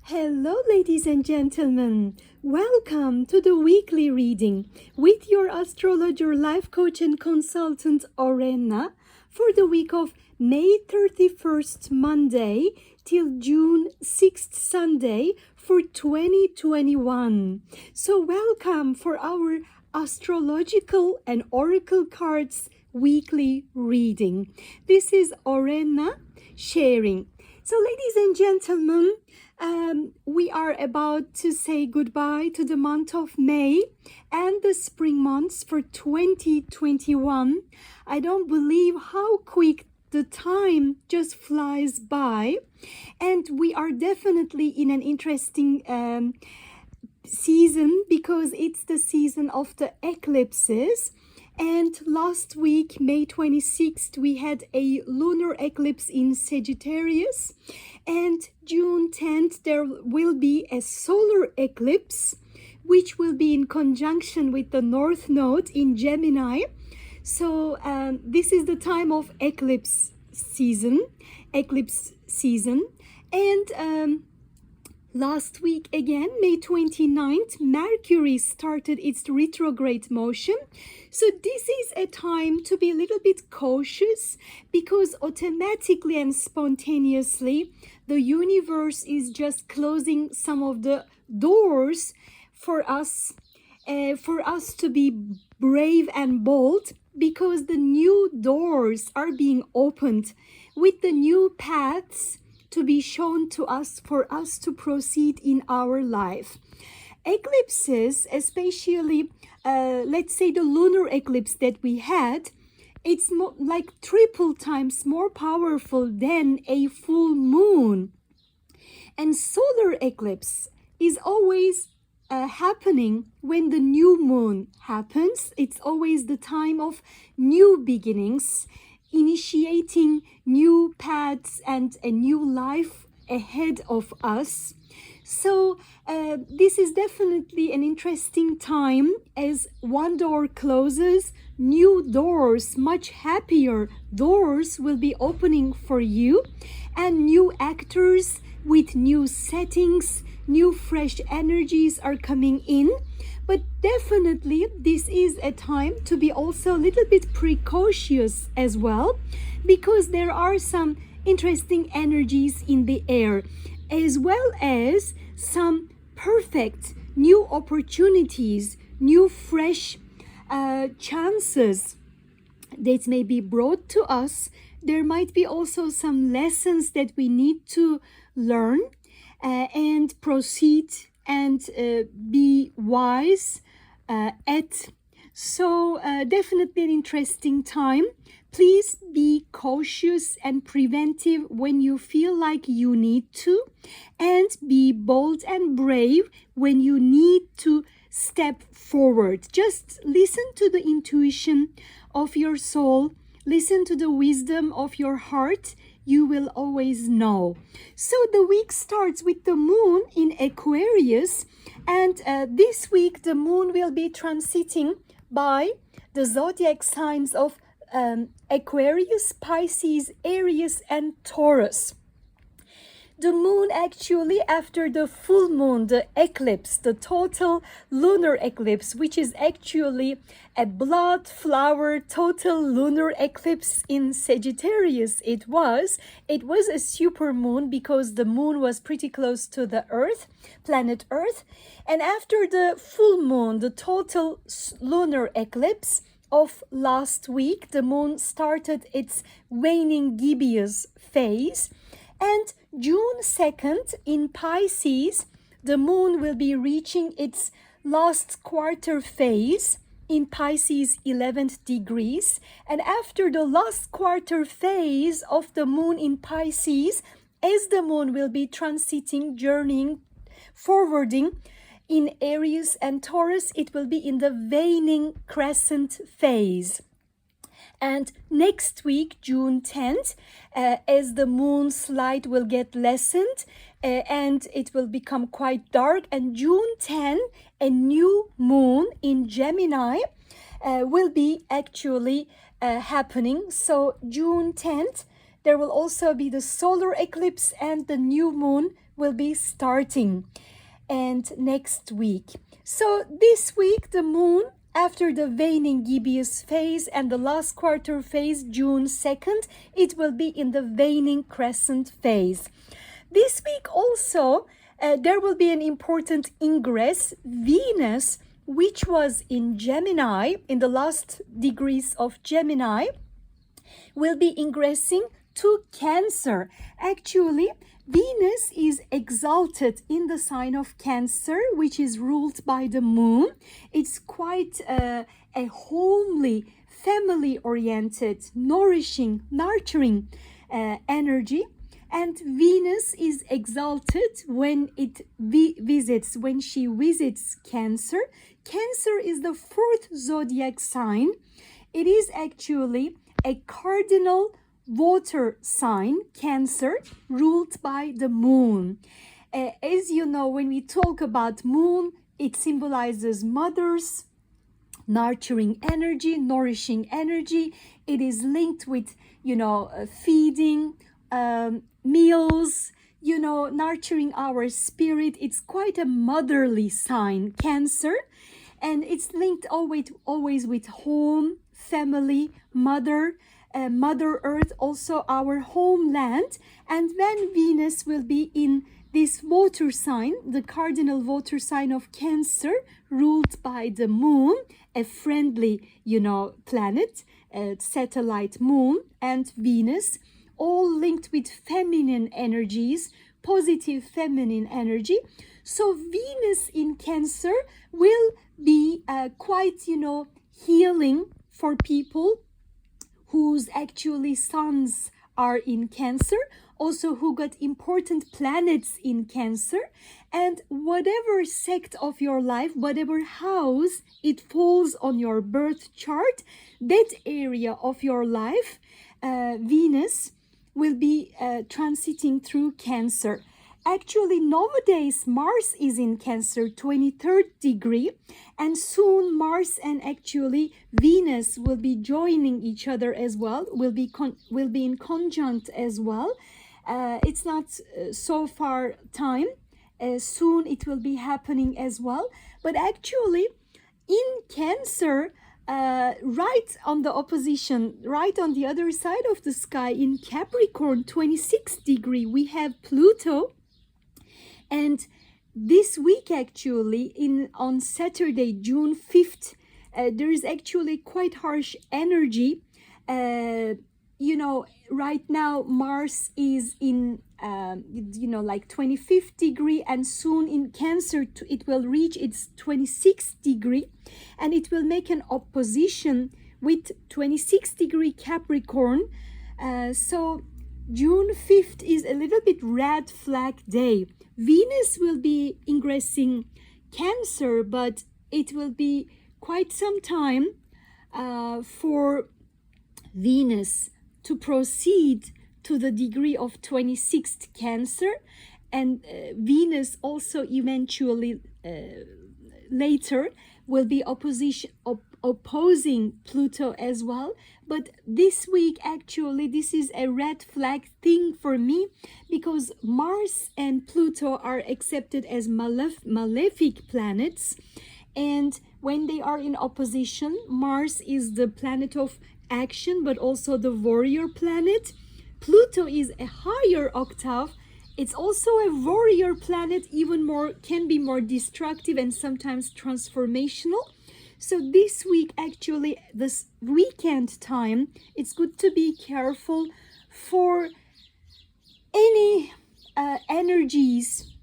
Hello, ladies and gentlemen. Welcome to the weekly reading with your astrologer, life coach, and consultant, Orenna, for the week of May 31st, Monday, till June 6th, Sunday, for 2021. So, welcome for our astrological and oracle cards weekly reading. This is Orenna sharing. So, ladies and gentlemen, we are about to say goodbye to the month of May and the spring months for 2021. I don't believe how quick the time just flies by, and we are definitely in an interesting season because it's the season of the eclipses. And last week, May 26th, we had a lunar eclipse in Sagittarius. And June 10th, there will be a solar eclipse, which will be in conjunction with the North Node in Gemini. So this is the time of eclipse season. And last week again, May 29th, Mercury started its retrograde motion. So this is a time to be a little bit cautious because automatically and spontaneously, the universe is just closing some of the doors for us to be brave and bold, because the new doors are being opened with the new paths to be shown to us for us to proceed in our life. Eclipses, especially let's say the lunar eclipse that we had, it's like triple times more powerful than a full moon. And solar eclipse is always happening when the new moon happens. It's always the time of new beginnings, initiating new paths and a new life ahead of us. So this is definitely an interesting time, as one door closes, new doors, much happier doors will be opening for you, and new actors with new settings, new fresh energies are coming in. But definitely this is a time to be also a little bit precautious as well, because there are some interesting energies in the air, as well as some perfect new opportunities, new fresh chances that may be brought to us. There might be also some lessons that we need to learn and proceed and be wise at. So definitely an interesting time. Please be cautious and preventive when you feel like you need to, and be bold and brave when you need to step forward. Just listen to the intuition of your soul, listen to the wisdom of your heart. You will always know. So the week starts with the moon in Aquarius, and this week the moon will be transiting by the zodiac signs of Aquarius, Pisces, Aries, and Taurus. The moon actually, after the full moon, the eclipse, the total lunar eclipse, which is actually a blood flower total lunar eclipse in Sagittarius, it was a super moon because the moon was pretty close to the Earth, planet Earth. And after the full moon, the total lunar eclipse of last week, the moon started its waning gibbous phase. And June 2nd in Pisces, the moon will be reaching its last quarter phase in Pisces 11th degrees. And after the last quarter phase of the moon in Pisces, as the moon will be transiting, journeying, forwarding in Aries and Taurus, it will be in the Waning Crescent phase. And next week, June 10th, as the moon's light will get lessened and it will become quite dark, and June 10, a new moon in Gemini will be actually happening. So June 10th, there will also be the solar eclipse and the new moon will be starting, and next week. So this week, the moon, after the waning gibbous phase and the last quarter phase, June 2nd, it will be in the waning crescent phase. This week also, there will be an important ingress. Venus, which was in Gemini, in the last degrees of Gemini, will be ingressing to Cancer. Actually, Venus is exalted in the sign of Cancer, which is ruled by the moon. It's quite a homely, family-oriented, nourishing, nurturing energy. And Venus is exalted when when she visits Cancer. Cancer is the fourth zodiac sign. It is actually a cardinal water sign, Cancer, ruled by the moon. As you know, when we talk about moon, it symbolizes mothers, nurturing energy, nourishing energy. It is linked with, feeding, meals, nurturing our spirit. It's quite a motherly sign, Cancer. And it's linked always with home, family, mother, Mother Earth, also our homeland. And when Venus will be in this water sign, the cardinal water sign of Cancer, ruled by the moon, a friendly, planet, satellite moon, and Venus, all linked with feminine energies, positive feminine energy. So Venus in Cancer will be quite, healing for people whose actually suns are in Cancer, also who got important planets in Cancer. And whatever sect of your life, whatever house it falls on your birth chart, that area of your life, Venus will be transiting through Cancer. Actually, nowadays, Mars is in Cancer, 23rd degree, and soon Mars and actually Venus will be joining each other as well, will be in conjunct as well. It's not so far time. Soon it will be happening as well. But actually, in Cancer, right on the opposition, right on the other side of the sky, in Capricorn, 26th degree, we have Pluto. And this week, actually, on Saturday, June 5th, there is actually quite harsh energy. Right now, Mars is in, like 25th degree, and soon in Cancer, it will reach its 26th degree, and it will make an opposition with 26th degree Capricorn. So June 5th is a little bit red flag day. Venus will be ingressing Cancer, but it will be quite some time for Venus to proceed to the degree of 26th Cancer, and Venus also eventually later will be opposing Pluto as well. But this week, actually, this is a red flag thing for me, because Mars and Pluto are accepted as malefic planets, and when they are in opposition, Mars is the planet of action, but also the warrior planet. Pluto is a higher octave. It's also a warrior planet, can be more destructive and sometimes transformational. So this week, actually, this weekend time, it's good to be careful for any energies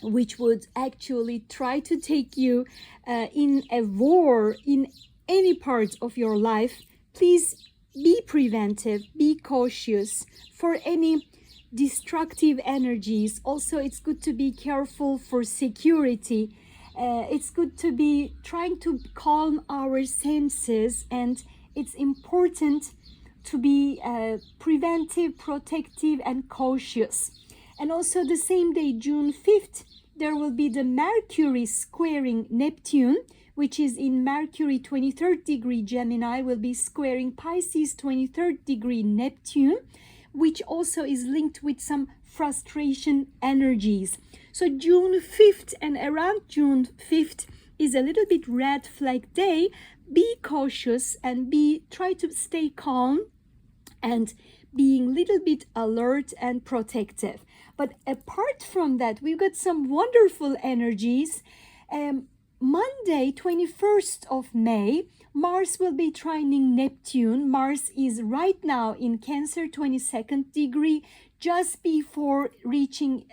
which would actually try to take you in a war in any part of your life. Please be preventive, be cautious for any destructive energies. Also, it's good to be careful for security. It's good to be trying to calm our senses, and it's important to be preventive, protective, and cautious. And also the same day, June 5th, there will be the Mercury squaring Neptune, which is in Mercury 23rd degree Gemini, will be squaring Pisces 23rd degree Neptune, which also is linked with some frustration energies. So June 5th and around June 5th is a little bit red flag day. Be cautious and try to stay calm and being a little bit alert and protective. But apart from that, we've got some wonderful energies. Monday, 21st of May, Mars will be trining Neptune. Mars is right now in Cancer 22nd degree, just before reaching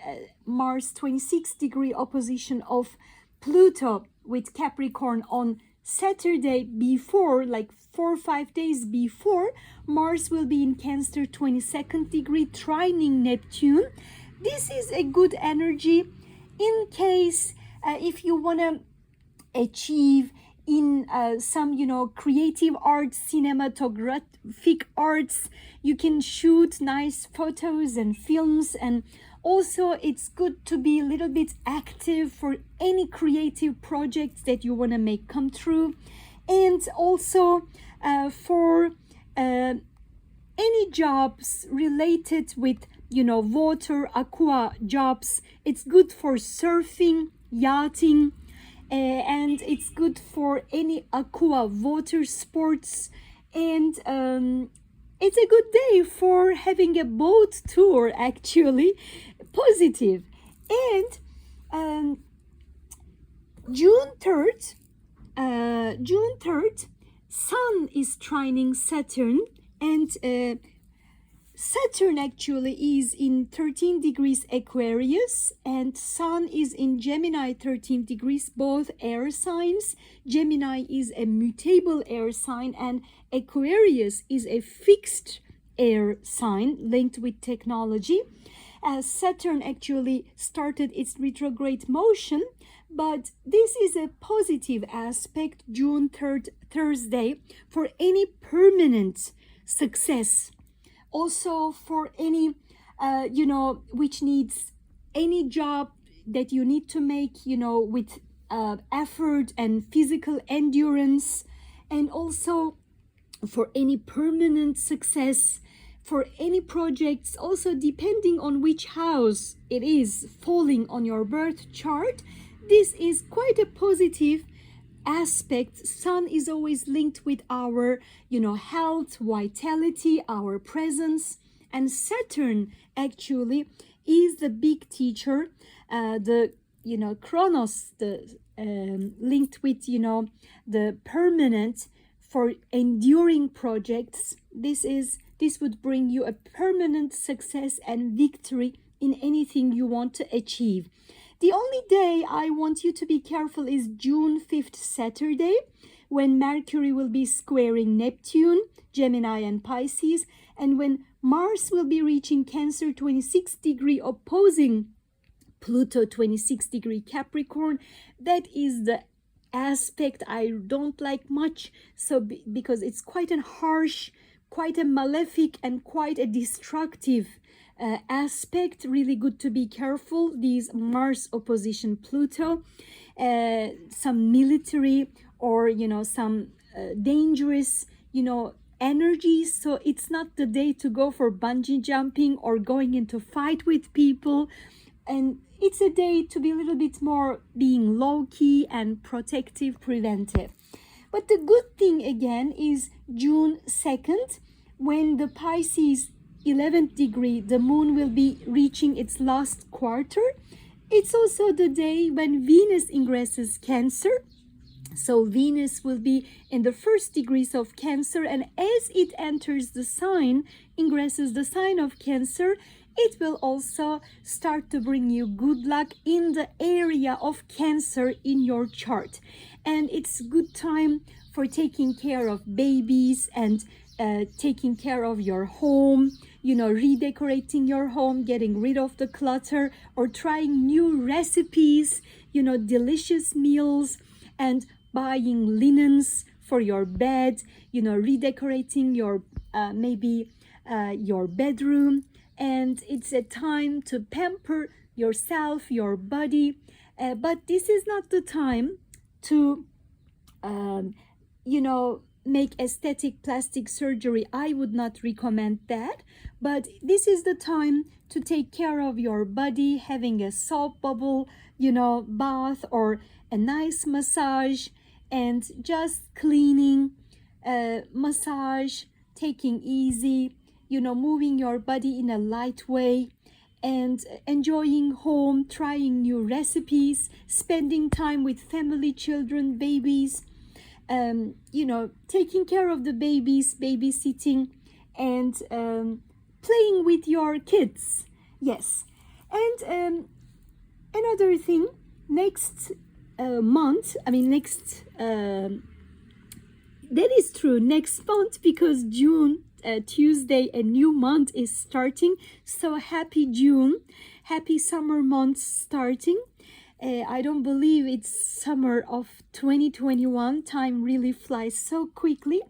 Mars 26th degree opposition of Pluto with Capricorn on Saturday before, like 4 or 5 days before. Mars will be in Cancer 22nd degree, trining Neptune. This is a good energy in case if you want to achieve in some creative arts, cinematographic arts. You can shoot nice photos and films, and also it's good to be a little bit active for any creative projects that you want to make come true. And also for any jobs related with water, aqua jobs. It's good for surfing, yachting, and it's good for any aqua water sports. And it's a good day for having a boat tour, actually. Positive. And June 3rd, Sun is trining Saturn, and Saturn actually is in 13 degrees Aquarius, and Sun is in Gemini 13 degrees, both air signs. Gemini is a mutable air sign, and Aquarius is a fixed air sign linked with technology. Saturn actually started its retrograde motion, but this is a positive aspect, June 3rd, Thursday, for any permanent success. Also for any, which needs any job that you need to make, with effort and physical endurance, and also for any permanent success, for any projects, also depending on which house it is falling on your birth chart. This is quite a positive aspect. Sun is always linked with our health, vitality, our presence, and Saturn actually is the big teacher, the Chronos, the linked with the permanent for enduring projects. This would bring you a permanent success and victory in anything you want to achieve. The only day I want you to be careful is June 5th, Saturday, when Mercury will be squaring Neptune, Gemini and Pisces, and when Mars will be reaching Cancer 26 degree opposing Pluto 26 degree Capricorn. That is the aspect I don't like much, because it's quite a harsh, quite a malefic, and quite a destructive aspect. Really good to be careful. These Mars opposition Pluto, some military or some dangerous energies. So it's not the day to go for bungee jumping or going into fight with people, and it's a day to be a little bit more being low-key and protective, preventive. But the good thing again is June 2nd, when the Pisces 11th degree, the moon will be reaching its last quarter. It's also the day when Venus ingresses Cancer. So Venus will be in the first degrees of Cancer, and as it enters the sign, ingresses the sign of Cancer, it will also start to bring you good luck in the area of Cancer in your chart. And it's good time for taking care of babies and taking care of your home, redecorating your home, getting rid of the clutter, or trying new recipes, delicious meals, and buying linens for your bed, redecorating your your bedroom. And it's a time to pamper yourself, your body, but this is not the time to make aesthetic plastic surgery, I would not recommend that. But this is the time to take care of your body, having a soap bubble, bath, or a nice massage, and just cleaning, massage, taking easy, moving your body in a light way, and enjoying home, trying new recipes, spending time with family, children, babies, taking care of the babies, babysitting, and playing with your kids. Yes. And another thing, next month, that is true, next month, because June, Tuesday, a new month is starting. So happy June, happy summer month starting. I don't believe it's summer of 2021. Time really flies so quickly.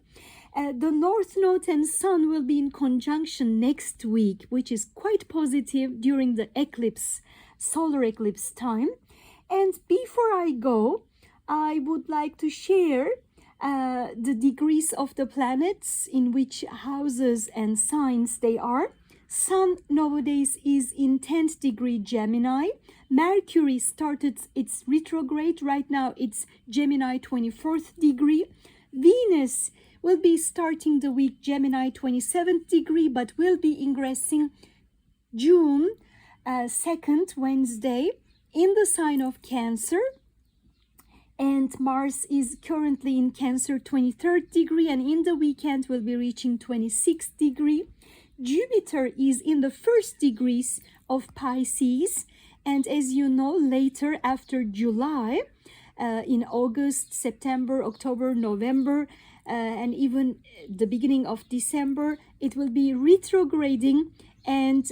The North Node and Sun will be in conjunction next week, which is quite positive during the eclipse, solar eclipse time. And before I go, I would like to share the degrees of the planets, in which houses and signs they are. Sun nowadays is in 10th degree Gemini. Mercury started its retrograde. Right now it's Gemini 24th degree. Venus will be starting the week Gemini 27th degree, but will be ingressing June 2nd, Wednesday, in the sign of Cancer. And Mars is currently in Cancer 23rd degree, and in the weekend will be reaching 26th degree. Jupiter is in the first degrees of Pisces, and as you know, later after July, in August, September, October, November, and even the beginning of December, it will be retrograding and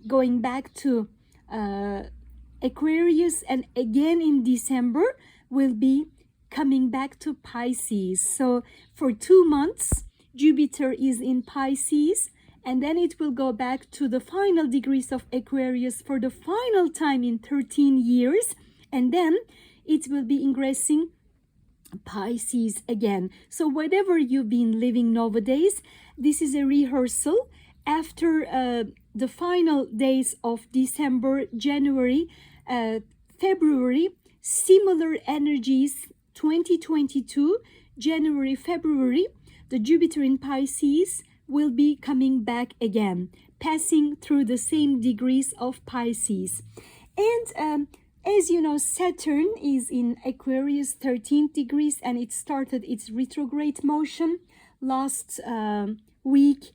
going back to Aquarius, and again in December will be coming back to Pisces. So for 2 months, Jupiter is in Pisces, and then it will go back to the final degrees of Aquarius for the final time in 13 years, and then it will be ingressing Pisces again. So whatever you've been living nowadays, this is a rehearsal. After the final days of December, January, February, similar energies, 2022, January, February, the Jupiter in Pisces will be coming back again, passing through the same degrees of Pisces. And as you know, Saturn is in Aquarius 13th degrees, and it started its retrograde motion last week,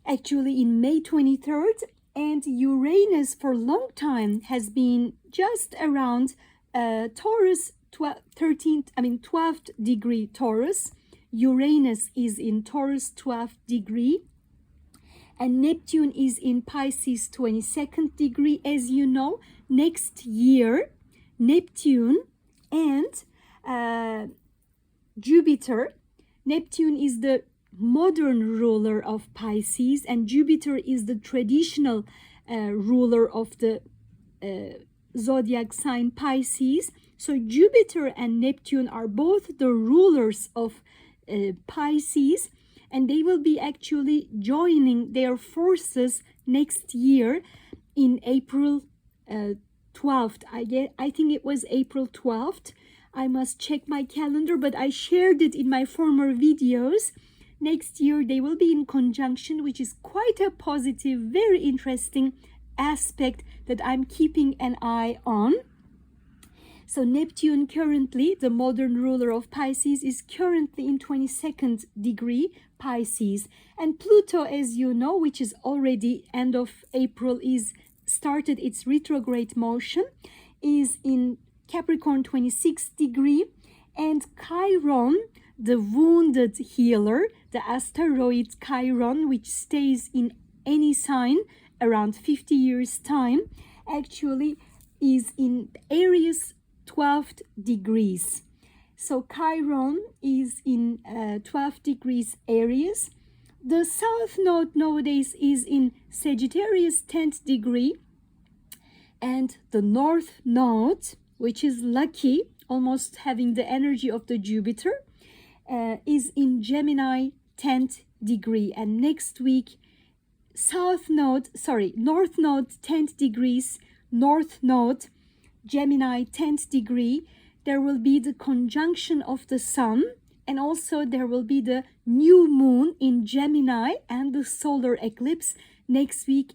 actually in May 23rd. And Uranus for a long time has been just around Taurus, 12th degree Taurus. Uranus is in Taurus 12th degree, and Neptune is in Pisces 22nd degree. As you know, next year, Neptune and Jupiter, Neptune is the modern ruler of Pisces, and Jupiter is the traditional ruler of the zodiac sign Pisces. So Jupiter and Neptune are both the rulers of Pisces, and they will be actually joining their forces next year in April 12th. I think it was April 12th. I must check my calendar, but I shared it in my former videos. Next year they will be in conjunction, which is quite a positive, very interesting aspect that I'm keeping an eye on. So Neptune, currently the modern ruler of Pisces, is currently in 22nd degree Pisces. And Pluto, as you know, which is already end of April, is started its retrograde motion, is in Capricorn 26th degree. And Chiron, the wounded healer, the asteroid Chiron, which stays in any sign around 50 years time, actually is in Aries 12th degrees. So Chiron is in 12 degrees Aries. The South Node nowadays is in Sagittarius 10th degree, and the North Node, which is lucky, almost having the energy of the Jupiter, is in Gemini 10th degree, and next week north node 10th degrees, north node Gemini 10th degree, there will be the conjunction of the sun, and also there will be the new moon in Gemini and the solar eclipse next week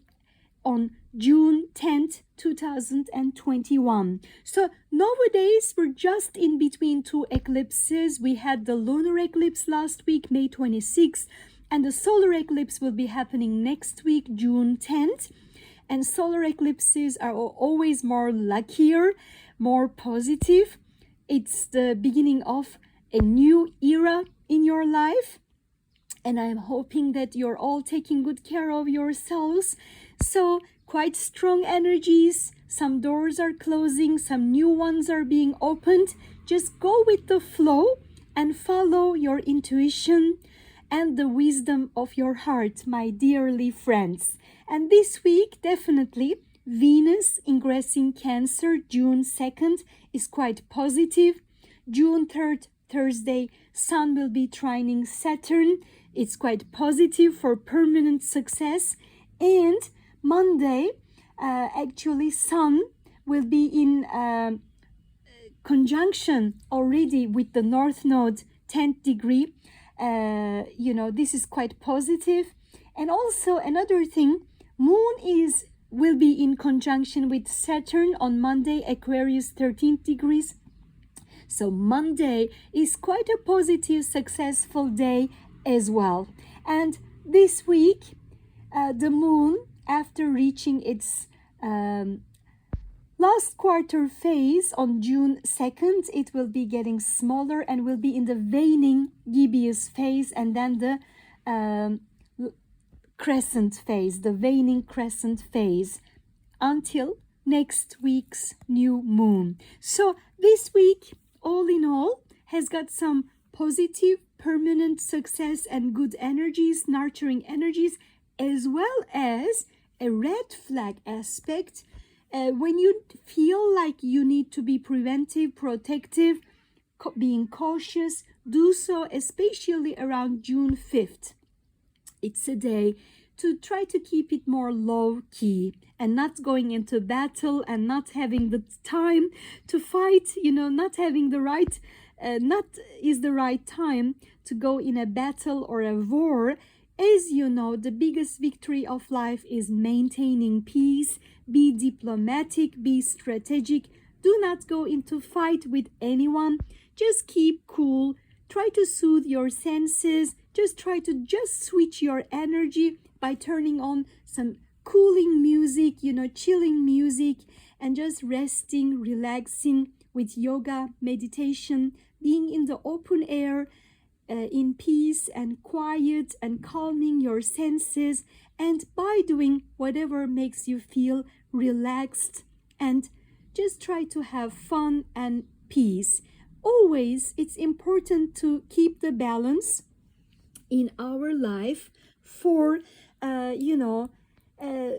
on June 10th, 2021. So nowadays we're just in between two eclipses. We had the lunar eclipse last week, May 26th, and the solar eclipse will be happening next week, June 10th. And solar eclipses are always more luckier, more positive. It's the beginning of a new era in your life. And I'm hoping that you're all taking good care of yourselves. So quite strong energies. Some doors are closing, some new ones are being opened. Just go with the flow and follow your intuition and the wisdom of your heart, my dearly friends. And this week, definitely, Venus ingressing Cancer, June 2nd, is quite positive. June 3rd, Thursday, Sun will be trining Saturn. It's quite positive for permanent success. And Monday, actually, Sun will be in conjunction already with the North Node, 10th degree. This is quite positive. And also another thing, Moon will be in conjunction with Saturn on Monday, Aquarius 13th degrees. So Monday is quite a positive, successful day as well. And this week, the Moon, after reaching its last quarter phase on June 2nd, it will be getting smaller and will be in the waning gibbous phase, and then the crescent phase, the waning crescent phase, until next week's new moon. So this week, all in all, has got some positive, permanent success and good energies, nurturing energies, as well as a red flag aspect. When you feel like you need to be preventive, protective, being cautious, do so, especially around June 5th. It's a day to try to keep it more low-key and not going into battle and not having the time to fight, not having the right, not is the right time to go in a battle or a war. As you know, the biggest victory of life is maintaining peace. Be diplomatic, be strategic. Do not go into fight with anyone. Just keep cool. Try to soothe your senses. Just try to switch your energy by turning on some cooling music, chilling music, and just resting, relaxing with yoga, meditation, being in the open air, in peace and quiet and calming your senses, and by doing whatever makes you feel relaxed, and just try to have fun and peace. Always, it's important to keep the balance in our life for,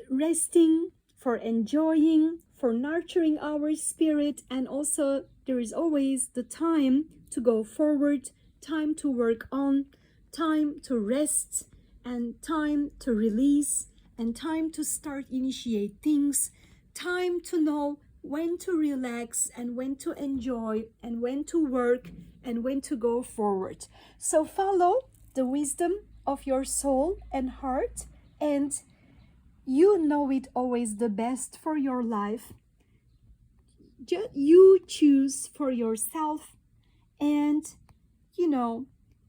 resting, for enjoying, for nurturing our spirit, and also there is always the time to go forward, time to work on, time to rest, and time to release, and time to start initiate things, time to know when to relax and when to enjoy and when to work and when to go forward. So follow the wisdom of your soul and heart, and you know it always the best for your life. You choose for yourself, and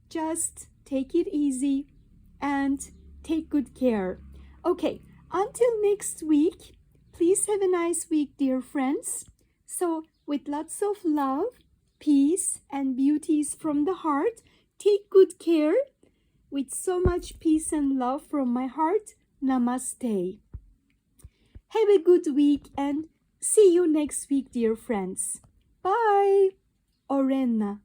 just take it easy and take good care. Okay, until next week, please have a nice week, dear friends. So with lots of love, peace, and beauties from the heart, take good care. With so much peace and love from my heart, namaste. Have a good week and see you next week, dear friends. Bye. Orenna.